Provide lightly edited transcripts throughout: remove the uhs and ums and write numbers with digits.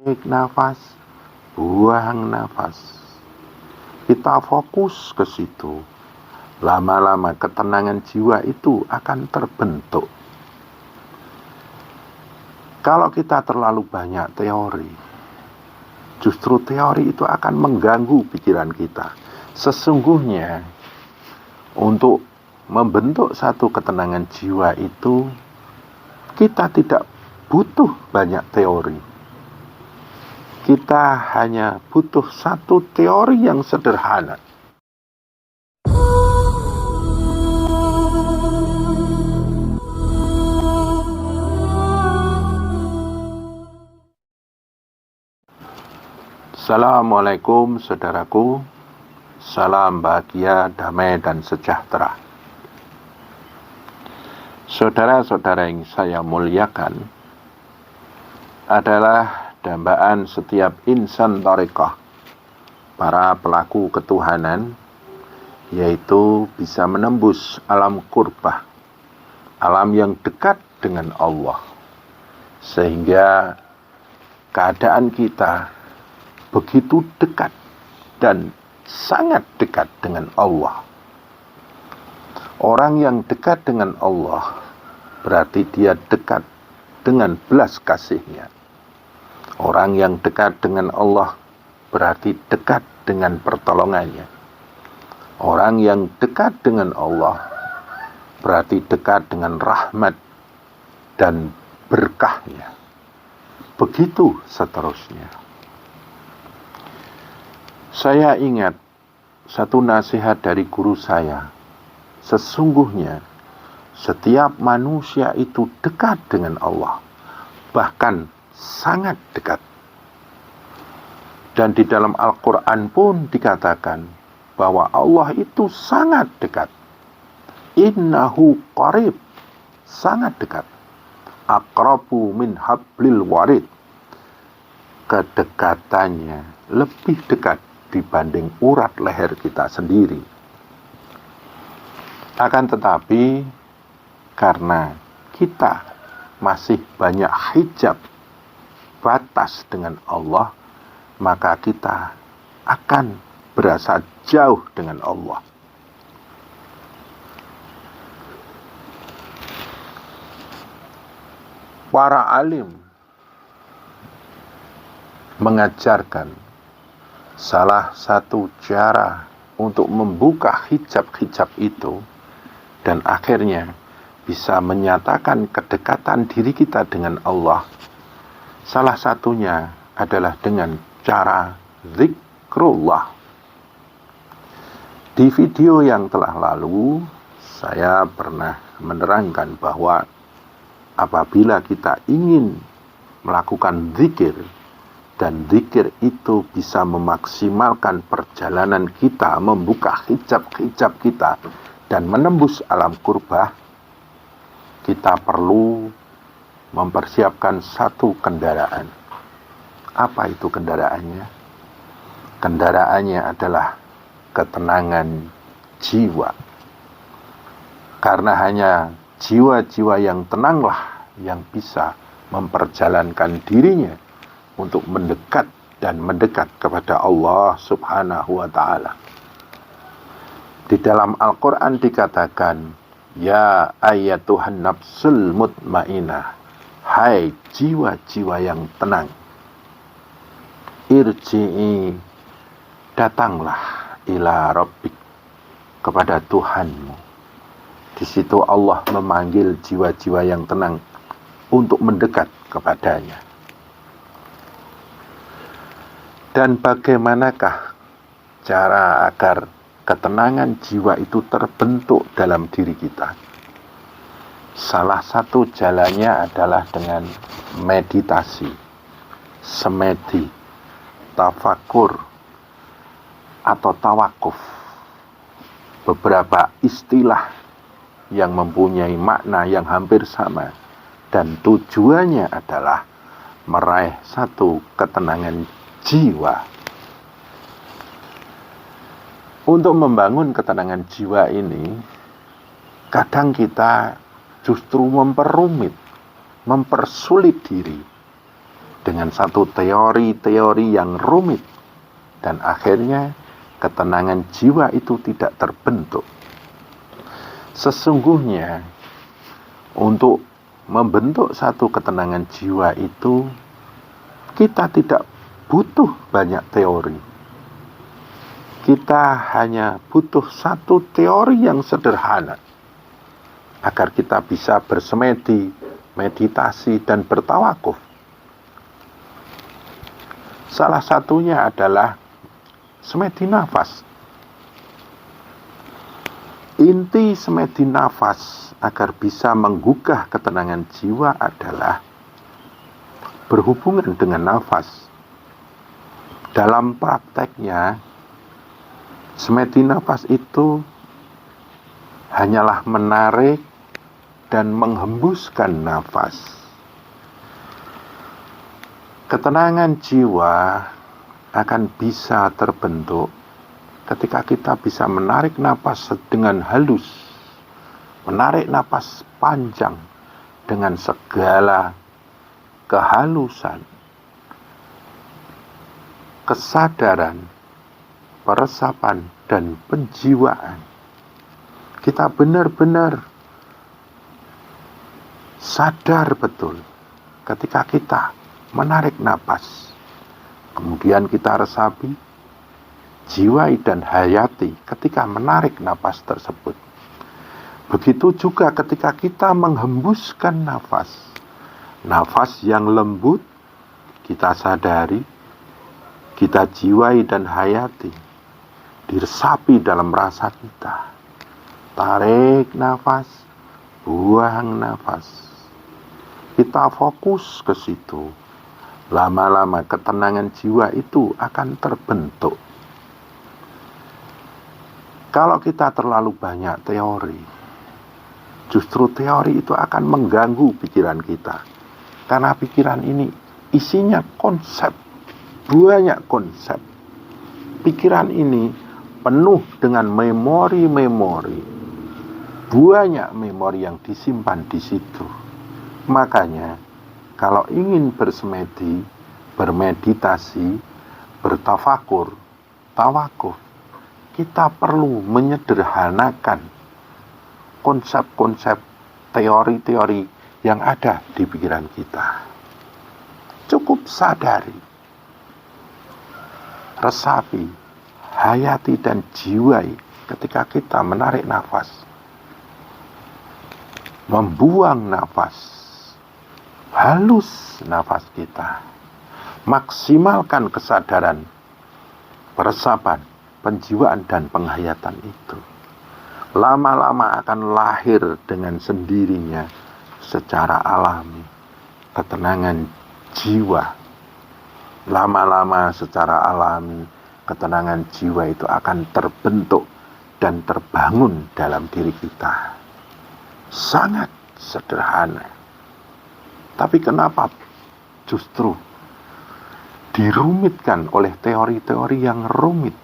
Tarik nafas, buang nafas. Kita fokus ke situ. Lama-lama ketenangan jiwa itu akan terbentuk. Kalau kita terlalu banyak teori, justru teori itu akan mengganggu pikiran kita. Sesungguhnya, untuk membentuk satu ketenangan jiwa itu, kita tidak butuh banyak teori. Kita hanya butuh satu teori yang sederhana. Assalamualaikum saudaraku. Salam bahagia, damai dan sejahtera. Saudara-saudara yang saya muliakan, adalah dambaan setiap insan thariqah, para pelaku ketuhanan, yaitu bisa menembus alam qurbah, alam yang dekat dengan Allah, sehingga keadaan kita begitu dekat dan sangat dekat dengan Allah. Orang yang dekat dengan Allah berarti dia dekat dengan belas kasih-Nya. Orang yang dekat dengan Allah berarti dekat dengan pertolongannya. Orang yang dekat dengan Allah berarti dekat dengan rahmat dan berkahnya. Begitu seterusnya. Saya ingat satu nasihat dari guru saya. Sesungguhnya setiap manusia itu dekat dengan Allah, bahkan sangat dekat. Dan di dalam Al-Quran pun dikatakan bahwa Allah itu sangat dekat. Innahu qarib, sangat dekat. Aqrabu min hablil warid. Kedekatannya lebih dekat dibanding urat leher kita sendiri. Akan tetapi, karena kita masih banyak hijab batas dengan Allah, maka kita akan berasa jauh dengan Allah. Para alim mengajarkan salah satu cara untuk membuka hijab-hijab itu dan akhirnya bisa menyatakan kedekatan diri kita dengan Allah. Salah satunya adalah dengan cara zikrullah. Di video yang telah lalu, saya pernah menerangkan bahwa apabila kita ingin melakukan zikir, dan zikir itu bisa memaksimalkan perjalanan kita, membuka hijab-hijab kita, dan menembus alam qurbah, kita perlu mempersiapkan satu kendaraan. Apa itu kendaraannya? Kendaraannya adalah ketenangan jiwa. Karena hanya jiwa-jiwa yang tenanglah yang bisa memperjalankan dirinya untuk mendekat dan mendekat kepada Allah Subhanahu wa ta'ala. Di dalam Al-Quran dikatakan, ya ayyatuhan nafsul mutmainah, hai jiwa-jiwa yang tenang, irji'i, datanglah ila rabbik, kepada Tuhanmu. Di situ Allah memanggil jiwa-jiwa yang tenang untuk mendekat kepadanya. Dan bagaimanakah cara agar ketenangan jiwa itu terbentuk dalam diri kita? Salah satu jalannya adalah dengan meditasi, semedi, tafakur, atau tawakuf. Beberapa istilah yang mempunyai makna yang hampir sama. Dan tujuannya adalah meraih satu ketenangan jiwa. Untuk membangun ketenangan jiwa ini, kadang kita justru mempersulit diri. dengan satu teori-teori yang rumit, dan akhirnya ketenangan jiwa itu tidak terbentuk. Sesungguhnya untuk membentuk satu ketenangan jiwa itu kita tidak butuh banyak teori. Kita hanya butuh satu teori yang sederhana agar kita bisa bersemedi, meditasi, dan bertawakuf. Salah satunya adalah semedi nafas. Inti semedi nafas agar bisa menggugah ketenangan jiwa adalah berhubungan dengan nafas. Dalam prakteknya, semedi nafas itu hanyalah menarik dan menghembuskan nafas. Ketenangan jiwa akan bisa terbentuk ketika kita bisa menarik nafas dengan halus, menarik nafas panjang dengan segala kehalusan, kesadaran, peresapan, dan penjiwaan. Kita benar-benar sadar betul ketika kita menarik napas, kemudian kita resapi, jiwai dan hayati ketika menarik napas tersebut. Begitu juga ketika kita menghembuskan nafas, nafas yang lembut kita sadari, kita jiwai dan hayati, diresapi dalam rasa kita. Tarik nafas, buang nafas. Kita fokus ke situ. Lama-lama ketenangan jiwa itu akan terbentuk. Kalau kita terlalu banyak teori, justru teori itu akan mengganggu pikiran kita. Karena pikiran ini isinya konsep, banyak konsep. Pikiran ini penuh dengan memori-memori, banyak memori yang disimpan di situ. Makanya, kalau ingin bersemedi, bermeditasi, bertafakur, tawakuf, kita perlu menyederhanakan konsep-konsep, teori-teori yang ada di pikiran kita. Cukup sadari, resapi, hayati, dan jiwai ketika kita menarik nafas, membuang nafas, halus nafas kita, maksimalkan kesadaran, peresapan, penjiwaan, dan penghayatan itu. Lama-lama akan lahir dengan sendirinya secara alami ketenangan jiwa. Lama-lama secara alami ketenangan jiwa itu akan terbentuk dan terbangun dalam diri kita. Sangat sederhana. Tapi kenapa justru dirumitkan oleh teori-teori yang rumit,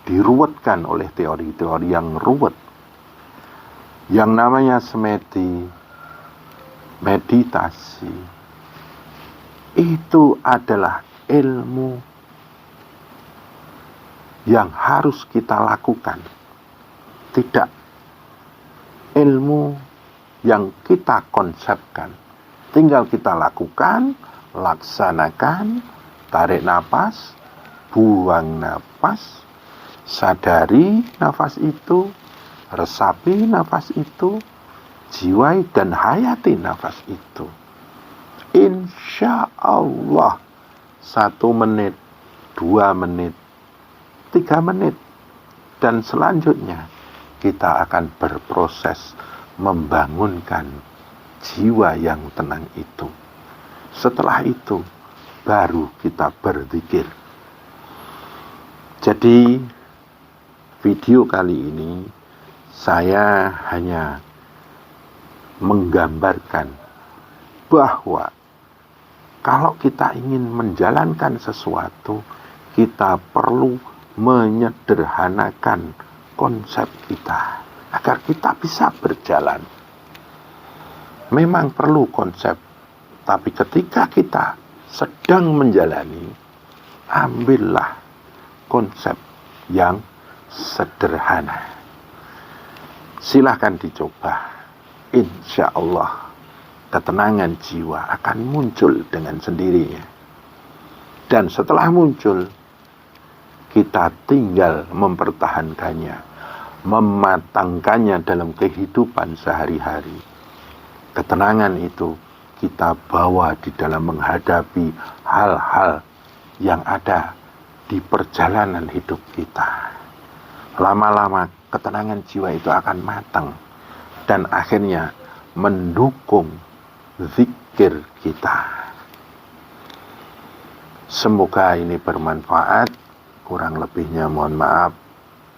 diruwetkan oleh teori-teori yang ruwet? Yang namanya semedi, meditasi, itu adalah ilmu yang harus kita lakukan, tidak ilmu yang kita konsepkan. Tinggal kita lakukan, laksanakan, tarik nafas, buang nafas, sadari nafas itu, resapi nafas itu, jiwai dan hayati nafas itu. Insya Allah 1 menit, 2 menit, 3 menit, dan selanjutnya kita akan berproses membangunkan jiwa yang tenang itu. Setelah itu baru kita berzikir. Jadi video kali ini saya hanya menggambarkan bahwa kalau kita ingin menjalankan sesuatu, kita perlu menyederhanakan konsep kita agar kita bisa berjalan. Memang perlu konsep, tapi ketika kita sedang menjalani, ambillah konsep yang sederhana. Silahkan dicoba. Insya Allah ketenangan jiwa akan muncul dengan sendirinya. Dan setelah muncul, kita tinggal mempertahankannya, mematangkannya dalam kehidupan sehari-hari. Ketenangan itu kita bawa di dalam menghadapi hal-hal yang ada di perjalanan hidup kita. Lama-lama ketenangan jiwa itu akan matang dan akhirnya mendukung zikir kita. Semoga ini bermanfaat. Kurang lebihnya mohon maaf.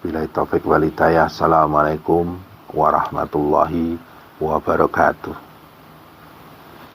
Billahi taufik wal hidayah. Assalamualaikum warahmatullahi wabarakatuh.